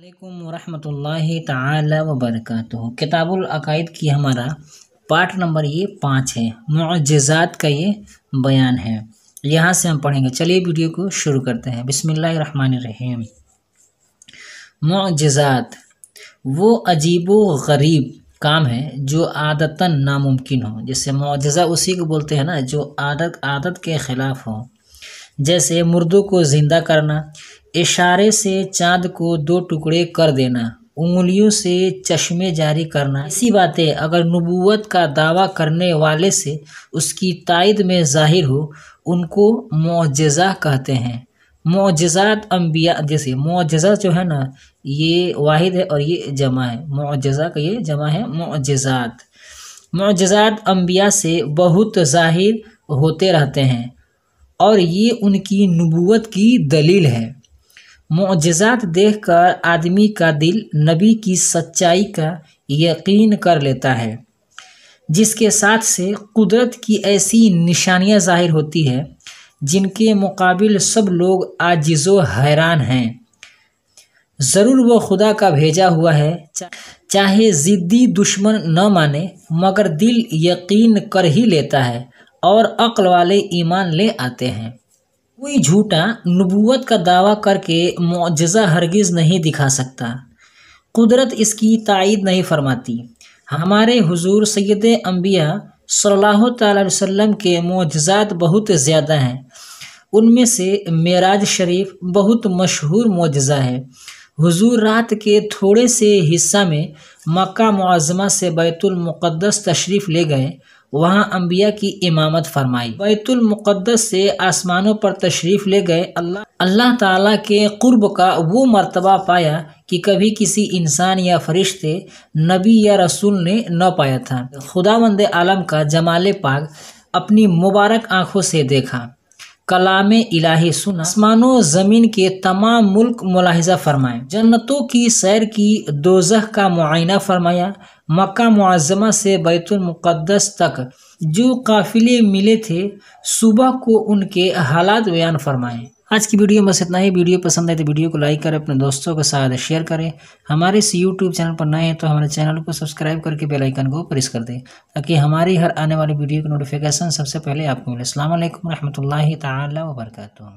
अलैकुम वरहमतुल्लाहि ताला वबरकातुहू। किताबुल अकाइद की हमारा पाठ नंबर ये 5 है। मुअज्जिज़ात का ये बयान है, यहाँ से हम पढ़ेंगे। चलिए वीडियो को शुरू करते हैं। बिस्मिल्लाहिर्रहमानिर्रहीम। मुअज्जिज़ात वो अजीबो गरीब काम है जो आदतन नामुमकिन हो। जैसे मुअज्जिज़ा उसी को बोलते हैं ना जो आदत के ख़िलाफ़ हो। जैसे मुर्दों को ज़िंदा करना, इशारे से चाँद को 2 टुकड़े कर देना, उंगलियों से चश्मे जारी करना। ऐसी बातें अगर नबूवत का दावा करने वाले से उसकी तायद में ज़ाहिर हो, उनको मुअज्जिज़ा कहते हैं। मुअज्जिज़ात अंबिया, जैसे मुअज्जिज़ा जो है ना ये वाहिद है और ये जमा है। मुअज्जिज़ा का ये जमा है मुअज्जिज़ात। मुअज्जिज़ात अंबिया से बहुत ज़ाहिर होते रहते हैं और ये उनकी नबूवत की दलील है। मुअज्जिज़ात देखकर आदमी का दिल नबी की सच्चाई का यकीन कर लेता है, जिसके साथ से कुदरत की ऐसी निशानियां ज़ाहिर होती है जिनके मुकाबिल सब लोग आजिज़ो हैरान हैं। ज़रूर वो खुदा का भेजा हुआ है, चाहे ज़िद्दी दुश्मन न माने, मगर दिल यकीन कर ही लेता है और अक्ल वाले ईमान ले आते हैं। कोई झूठा नबूवत का दावा करके मुअज्जिज़ा हरगिज़ नहीं दिखा सकता। कुदरत इसकी तायद नहीं फरमाती। हमारे हुजूर सैयदे अंबिया सल्लल्लाहु अलैहि वसल्लम के मुअज्जिज़ात बहुत ज़्यादा हैं। उनमें से मेराज शरीफ बहुत मशहूर मुअज्जिज़ा है। हुजूर रात के थोड़े से हिस्सा में मक्का मुअज़्ज़मा से बैतुल मुक़द्दस तशरीफ़ ले गए, वहाँ अंबिया की इमामत फरमाई। बैतुल मुक़द्दस से आसमानों पर तशरीफ़ ले गए। अल्लाह ताला के कुर्ब का वो मर्तबा पाया कि कभी किसी इंसान या फरिश्ते, नबी या रसूल ने न पाया था। खुदावंद आलम का जमाले पाक अपनी मुबारक आँखों से देखा, कलामे इलाही सुना, आसमानों ज़मीन के तमाम मुल्क मुलाहिज़ा फरमाए, जन्नतों की सैर की, दोज़ख का मुआयना फरमाया। मक्का मुअज़्ज़मा से बैतुल मुक़द्दस तक जो काफ़िले मिले थे, सुबह को उनके हालात बयान फरमाए। आज की वीडियो में बस इतना ही। वीडियो पसंद आए तो वीडियो को लाइक करें, अपने दोस्तों के साथ शेयर करें। हमारे इस यूट्यूब चैनल पर नए हैं तो हमारे चैनल को सब्सक्राइब करके बेल आइकन को प्रेस कर दें, ताकि हमारी हर आने वाली वीडियो की नोटिफिकेशन सबसे पहले आपको मिले। अस्सलाम वालेकुम रहमतुल्लाहि ताला व बरकातुहू।